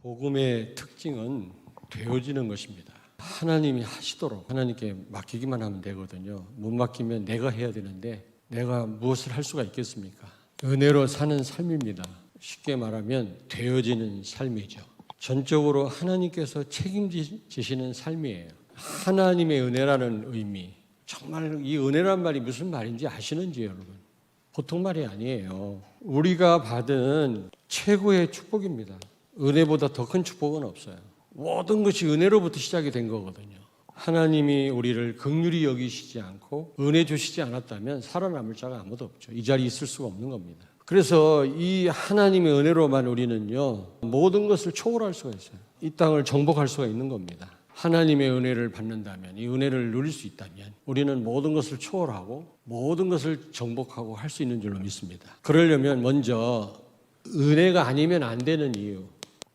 복음의 특징은 되어지는 것입니다. 하나님이 하시도록 하나님께 맡기기만 하면 되거든요. 못 맡기면 내가 해야 되는데 내가 무엇을 할 수가 있겠습니까? 은혜로 사는 삶입니다. 쉽게 말하면 되어지는 삶이죠. 전적으로 하나님께서 책임지시는 삶이에요. 하나님의 은혜라는 의미, 정말 이 은혜란 말이 무슨 말인지 아시는지 여러분? 보통 말이 아니에요. 우리가 받은 최고의 축복입니다. 은혜보다 더 큰 축복은 없어요. 모든 것이 은혜로부터 시작이 된 거거든요. 하나님이 우리를 긍휼히 여기시지 않고 은혜 주시지 않았다면 살아남을 자가 아무도 없죠. 이 자리에 있을 수가 없는 겁니다. 그래서 이 하나님의 은혜로만 우리는요, 모든 것을 초월할 수가 있어요. 이 땅을 정복할 수가 있는 겁니다. 하나님의 은혜를 받는다면, 이 은혜를 누릴 수 있다면 우리는 모든 것을 초월하고 모든 것을 정복하고 할 수 있는 줄로 믿습니다. 그러려면 먼저 은혜가 아니면 안 되는 이유,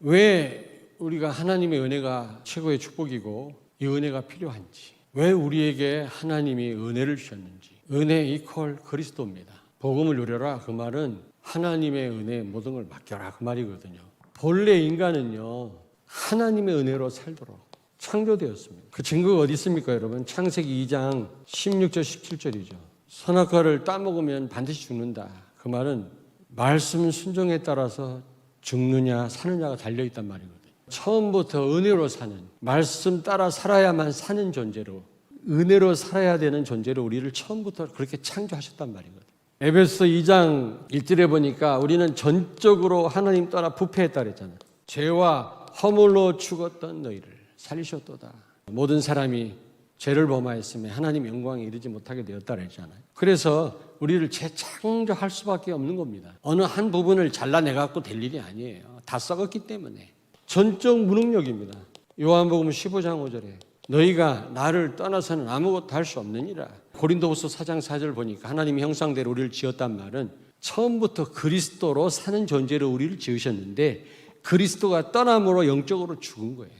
왜 우리가 하나님의 은혜가 최고의 축복이고 이 은혜가 필요한지, 왜 우리에게 하나님이 은혜를 주셨는지. 은혜 이퀄 그리스도입니다. 복음을 누려라, 그 말은 하나님의 은혜에 모든 걸 맡겨라, 그 말이거든요. 본래 인간은요, 하나님의 은혜로 살도록 창조되었습니다. 그 증거가 어디 있습니까, 여러분? 창세기 2장 16절 17절이죠. 선악과를 따먹으면 반드시 죽는다. 그 말은 말씀 순종에 따라서 죽느냐 사느냐가 달려있단 말이거든요. 처음부터 은혜로 사는, 말씀 따라 살아야만 사는 존재로, 은혜로 살아야 되는 존재로 우리를 처음부터 그렇게 창조하셨단 말이거든요. 에베소 2장 1절에 보니까 우리는 전적으로 하나님 따라 부패했다 그랬잖아요. 죄와 허물로 죽었던 너희를 살리셨도다. 모든 사람이 죄를 범하였으며 하나님 영광에 이르지 못하게 되었다 그랬잖아요. 그래서 우리를 재창조할 수밖에 없는 겁니다. 어느 한 부분을 잘라내갖고 될 일이 아니에요. 다 썩었기 때문에. 전적 무능력입니다. 요한복음 15장 5절에 너희가 나를 떠나서는 아무것도 할 수 없느니라. 고린도후서 4장 4절 보니까 하나님의 형상대로 우리를 지었단 말은 처음부터 그리스도로 사는 존재로 우리를 지으셨는데 그리스도가 떠남으로 영적으로 죽은 거예요.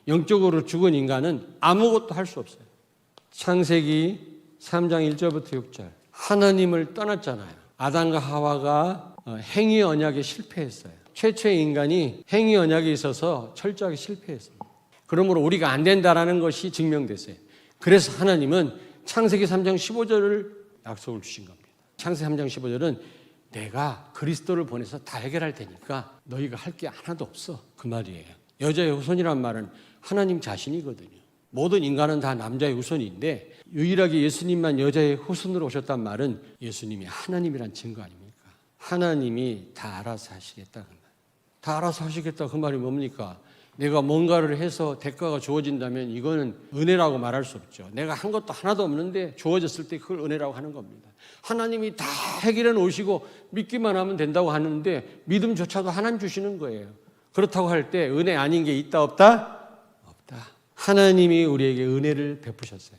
영적으로 죽은 인간은 아무것도 할 수 없어요. 창세기 3장 1절부터 6절. 하나님을 떠났잖아요. 아담과 하와가 행위 언약에 실패했어요. 최초의 인간이 행위 언약에 있어서 철저하게 실패했습니다. 그러므로 우리가 안 된다라는 것이 증명됐어요. 그래서 하나님은 창세기 3장 15절을 약속을 주신 겁니다. 창세기 3장 15절은 내가 그리스도를 보내서 다 해결할 테니까 너희가 할 게 하나도 없어, 그 말이에요. 여자의 후손이란 말은 하나님 자신이거든요. 모든 인간은 다 남자의 후손인데 유일하게 예수님만 여자의 후손으로 오셨단 말은 예수님이 하나님이란 증거 아닙니까? 하나님이 다 알아서 하시겠다, 그 말. 다 알아서 하시겠다, 그 말이 뭡니까? 내가 뭔가를 해서 대가가 주어진다면 이거는 은혜라고 말할 수 없죠. 내가 한 것도 하나도 없는데 주어졌을 때 그걸 은혜라고 하는 겁니다. 하나님이 다 해결해 놓으시고 믿기만 하면 된다고 하는데 믿음조차도 하나님 주시는 거예요. 그렇다고 할 때 은혜 아닌 게 있다 없다? 없다. 하나님이 우리에게 은혜를 베푸셨어요.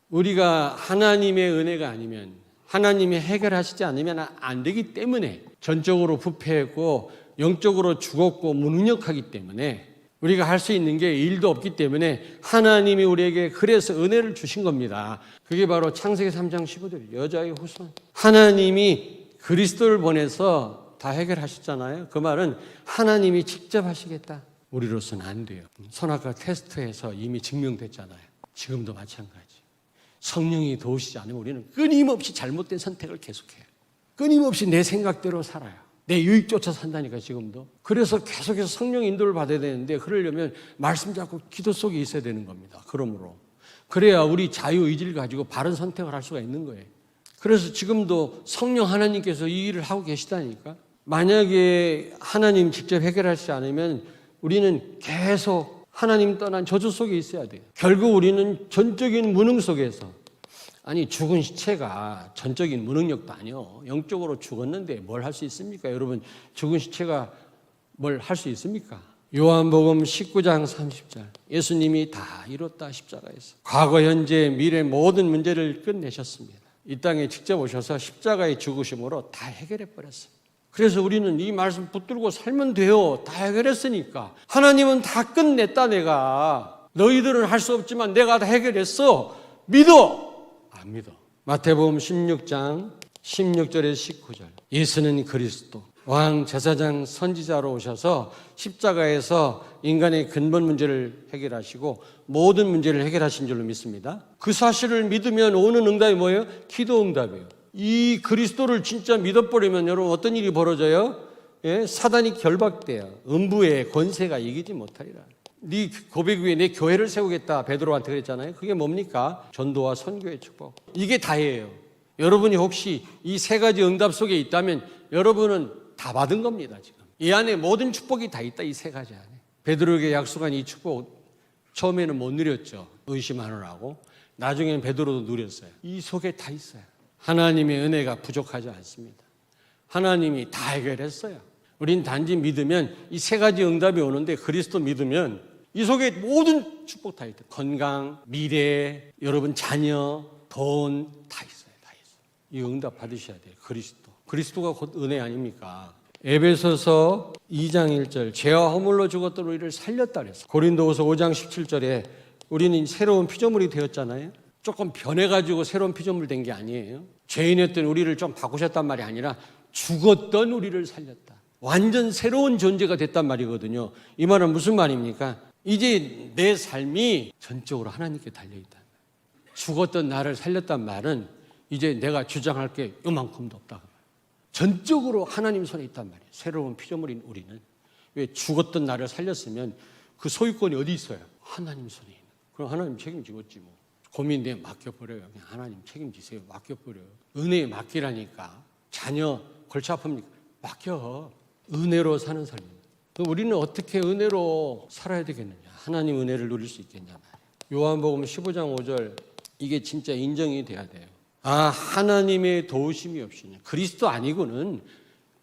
우리가 하나님의 은혜가 아니면, 하나님이 해결하시지 않으면 안 되기 때문에, 전적으로 부패했고 영적으로 죽었고 무능력하기 때문에 우리가 할 수 있는 게 일도 없기 때문에 하나님이 우리에게 그래서 은혜를 주신 겁니다. 그게 바로 창세기 3장 15절 여자의 후손. 하나님이 그리스도를 보내서 다 해결하셨잖아요. 그 말은 하나님이 직접 하시겠다. 우리로서는 안 돼요. 선악과 테스트에서 이미 증명됐잖아요. 지금도 마찬가지. 성령이 도우시지 않으면 우리는 끊임없이 잘못된 선택을 계속해요. 끊임없이 내 생각대로 살아요. 내 유익조차 산다니까 지금도. 그래서 계속해서 성령 인도를 받아야 되는데 그러려면 말씀 잡고 기도 속에 있어야 되는 겁니다. 그러므로 그래야 우리 자유의지를 가지고 바른 선택을 할 수가 있는 거예요. 그래서 지금도 성령 하나님께서 이 일을 하고 계시다니까. 만약에 하나님 직접 해결하시지 않으면 우리는 계속 하나님 떠난 저주 속에 있어야 돼요. 결국 우리는 전적인 무능 속에서, 아니 죽은 시체가 전적인 무능력도 아니요. 영적으로 죽었는데 뭘 할 수 있습니까? 여러분, 죽은 시체가 뭘 할 수 있습니까? 요한복음 19장 30절. 예수님이 다 이뤘다 십자가에서. 과거, 현재, 미래 모든 문제를 끝내셨습니다. 이 땅에 직접 오셔서 십자가의 죽으심으로 다 해결해 버렸어요. 그래서 우리는 이 말씀 붙들고 살면 돼요. 다 해결했으니까. 하나님은 다 끝냈다, 내가. 너희들은 할 수 없지만 내가 다 해결했어. 믿어. 안 믿어. 마태복음 16장 16절에서 19절. 예수는 그리스도, 왕, 제사장, 선지자로 오셔서 십자가에서 인간의 근본 문제를 해결하시고 모든 문제를 해결하신 줄로 믿습니다. 그 사실을 믿으면 오는 응답이 뭐예요? 기도 응답이에요. 이 그리스도를 진짜 믿어버리면 여러분 어떤 일이 벌어져요? 예? 사단이 결박돼요. 음부의 권세가 이기지 못하리라. 네 고백 위에 내 교회를 세우겠다 베드로한테 그랬잖아요. 그게 뭡니까? 전도와 선교의 축복. 이게 다예요. 여러분이 혹시 이 세 가지 응답 속에 있다면 여러분은 다 받은 겁니다. 지금 이 안에 모든 축복이 다 있다. 이 세 가지 안에 베드로에게 약속한 이 축복 처음에는 못 누렸죠. 의심하느라고. 나중에는 베드로도 누렸어요. 이 속에 다 있어요. 하나님의 은혜가 부족하지 않습니다. 하나님이 다 해결했어요. 우린 단지 믿으면 이 세 가지 응답이 오는데 그리스도 믿으면 이 속에 모든 축복 다 있다. 건강, 미래, 여러분 자녀, 돈 다 있어요. 다 있어요. 이 응답 받으셔야 돼요. 그리스도가 곧 은혜 아닙니까? 에베소서 2장 1절 죄와 허물로 죽었던 우리를 살렸다 그랬어요. 고린도후서 5장 17절에 우리는 새로운 피조물이 되었잖아요. 조금 변해가지고 새로운 피조물 된 게 아니에요. 죄인이었던 우리를 좀 바꾸셨단 말이 아니라 죽었던 우리를 살렸다. 완전 새로운 존재가 됐단 말이거든요. 이 말은 무슨 말입니까? 이제 내 삶이 전적으로 하나님께 달려있다. 죽었던 나를 살렸단 말은 이제 내가 주장할 게 요만큼도 없다. 전적으로 하나님 손에 있단 말이에요. 새로운 피조물인 우리는. 왜 죽었던 나를 살렸으면 그 소유권이 어디 있어요? 하나님 손에 있는. 그럼 하나님 책임지겠지 뭐. 고민돼 맡겨버려요. 그냥 하나님 책임지세요. 맡겨버려요. 은혜에 맡기라니까. 자녀 골치 아픕니까? 맡겨. 은혜로 사는 삶입니다. 그럼 우리는 어떻게 은혜로 살아야 되겠느냐? 하나님 은혜를 누릴 수 있겠냐 말이에요. 요한복음 15장 5절 이게 진짜 인정이 돼야 돼요. 하나님의 도우심이 없이는 그리스도 아니고는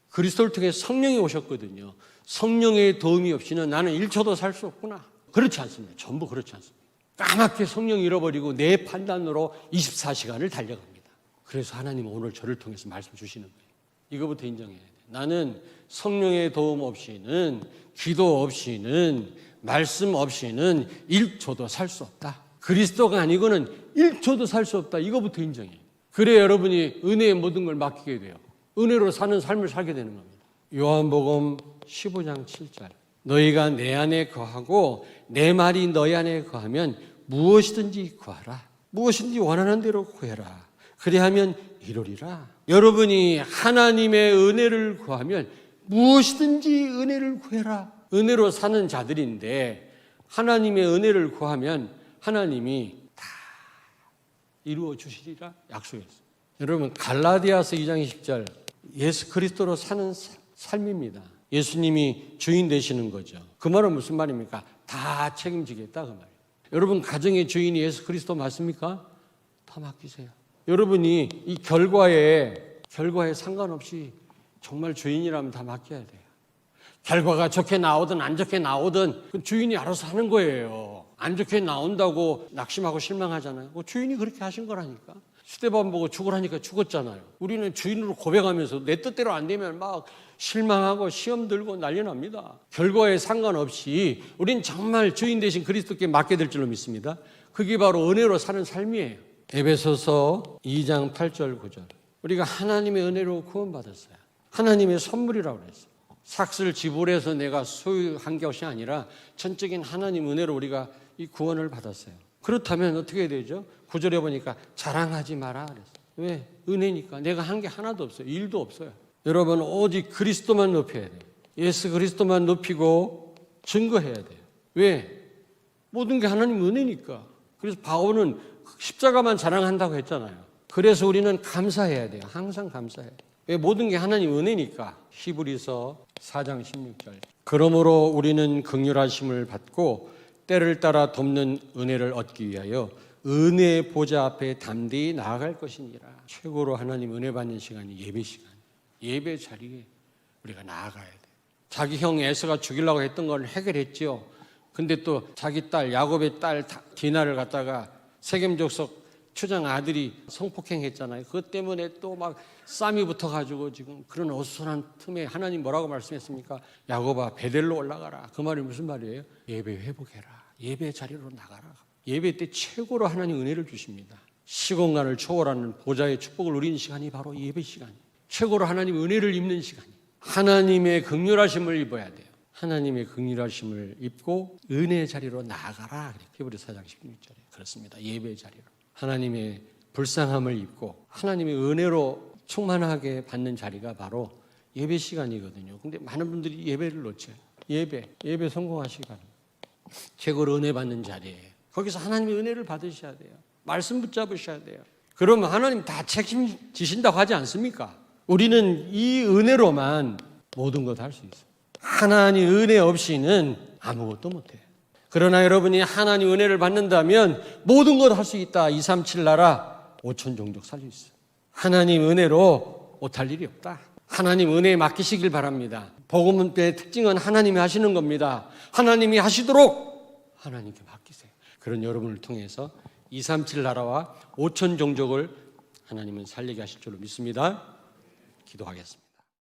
그리스도를 통해 성령이 오셨거든요. 성령의 도움이 없이는 나는 1초도 살 수 없구나. 그렇지 않습니다. 전부 그렇지 않습니다. 까맣게 성령 잃어버리고 내 판단으로 24시간을 달려갑니다. 그래서 하나님은 오늘 저를 통해서 말씀 주시는 거예요. 이거부터 인정해야 돼요. 나는 성령의 도움 없이는 기도 없이는 말씀 없이는 1초도 살 수 없다. 그리스도가 아니고는 1초도 살 수 없다. 이거부터 인정해요. 그래야 여러분이 은혜의 모든 걸 맡기게 돼요. 은혜로 사는 삶을 살게 되는 겁니다. 요한복음 15장 7절 너희가 내 안에 거하고 내 말이 너희 안에 거하면 무엇이든지 구하라. 무엇이든지 원하는 대로 구해라. 그리하면 이루리라. 여러분이 하나님의 은혜를 구하면 무엇이든지 은혜를 구해라. 은혜로 사는 자들인데 하나님의 은혜를 구하면 하나님이 다 이루어 주시리라 약속했어요. 여러분 갈라디아서 2장 20절 예수 그리스도로 사는 삶입니다. 예수님이 주인 되시는 거죠. 그 말은 무슨 말입니까? 다 책임지겠다 그 말이에요. 여러분 가정의 주인이 예수 그리스도 맞습니까? 다 맡기세요. 여러분이 이 결과에 상관없이 정말 주인이라면 다 맡겨야 돼요. 결과가 좋게 나오든 안 좋게 나오든 그 주인이 알아서 하는 거예요. 안 좋게 나온다고 낙심하고 실망하잖아요. 주인이 그렇게 하신 거라니까. 수대반 보고 죽으라니까 죽었잖아요. 우리는 주인으로 고백하면서 내 뜻대로 안 되면 막 실망하고 시험 들고 난리 납니다. 결과에 상관없이 우린 정말 주인 되신 그리스도께 맡게 될 줄로 믿습니다. 그게 바로 은혜로 사는 삶이에요. 에베소서 2장 8절 9절 우리가 하나님의 은혜로 구원받았어요. 하나님의 선물이라고 그랬어요. 삭슬 지불해서 내가 소유한 것이 아니라 전적인 하나님 은혜로 우리가 이 구원을 받았어요. 그렇다면 어떻게 되죠? 9절에 보니까 자랑하지 마라 그랬어요. 왜? 은혜니까. 내가 한 게 하나도 없어요. 일도 없어요. 여러분 오직 그리스도만 높여야 돼요. 예수 그리스도만 높이고 증거해야 돼요. 왜? 모든 게 하나님 은혜니까. 그래서 바울은 십자가만 자랑한다고 했잖아요. 그래서 우리는 감사해야 돼요. 항상 감사해야 돼요. 왜? 모든 게 하나님 은혜니까. 히브리서 4장 16절 그러므로 우리는 긍휼하심을 받고 때를 따라 돕는 은혜를 얻기 위하여 은혜의 보좌 앞에 담대히 나아갈 것이니라. 최고로 하나님 은혜 받는 시간이 예배 시간. 예배 자리에 우리가 나아가야 돼요. 자기 형 에서가 죽이려고 했던 걸 해결했죠. 근데 또 자기 딸 야곱의 딸 디나를 갖다가 세겜 족속 추장 아들이 성폭행했잖아요. 그것 때문에 또 막 싸움이 붙어가지고 지금 그런 어수선한 틈에 하나님 뭐라고 말씀했습니까? 야곱아 베델로 올라가라. 그 말이 무슨 말이에요? 예배 회복해라. 예배 자리로 나가라. 예배 때 최고로 하나님 은혜를 주십니다. 시공간을 초월하는 보좌의 축복을 누리는 시간이 바로 예배 시간이에요. 최고로 하나님 은혜를 입는 시간이에요. 하나님의 긍휼하심을 입어야 돼요. 하나님의 긍휼하심을 입고 은혜의 자리로 나아가라. 히브리서 4장 16절에 그렇습니다. 예배의 자리로. 하나님의 불쌍함을 입고 하나님의 은혜로 충만하게 받는 자리가 바로 예배 시간이거든요. 근데 많은 분들이 예배를 놓쳐요. 예배 성공하시기 바랍니다. 최고로 은혜 받는 자리예요. 거기서 하나님의 은혜를 받으셔야 돼요. 말씀 붙잡으셔야 돼요. 그러면 하나님 다 책임지신다고 하지 않습니까? 우리는 이 은혜로만 모든 것 할 수 있어요. 하나님 은혜 없이는 아무것도 못해요. 그러나 여러분이 하나님 은혜를 받는다면 모든 것 할 수 있다. 237 나라 5천 종족 살 수 있어요. 하나님 은혜로 못할 일이 없다. 하나님 은혜에 맡기시길 바랍니다. 복음의 특징은 하나님이 하시는 겁니다. 하나님이 하시도록 하나님께 맡기세요. 그런 여러분을 통해서 237 나라와 5천 종족을 하나님은 살리게 하실 줄로 믿습니다. 기도하겠습니다.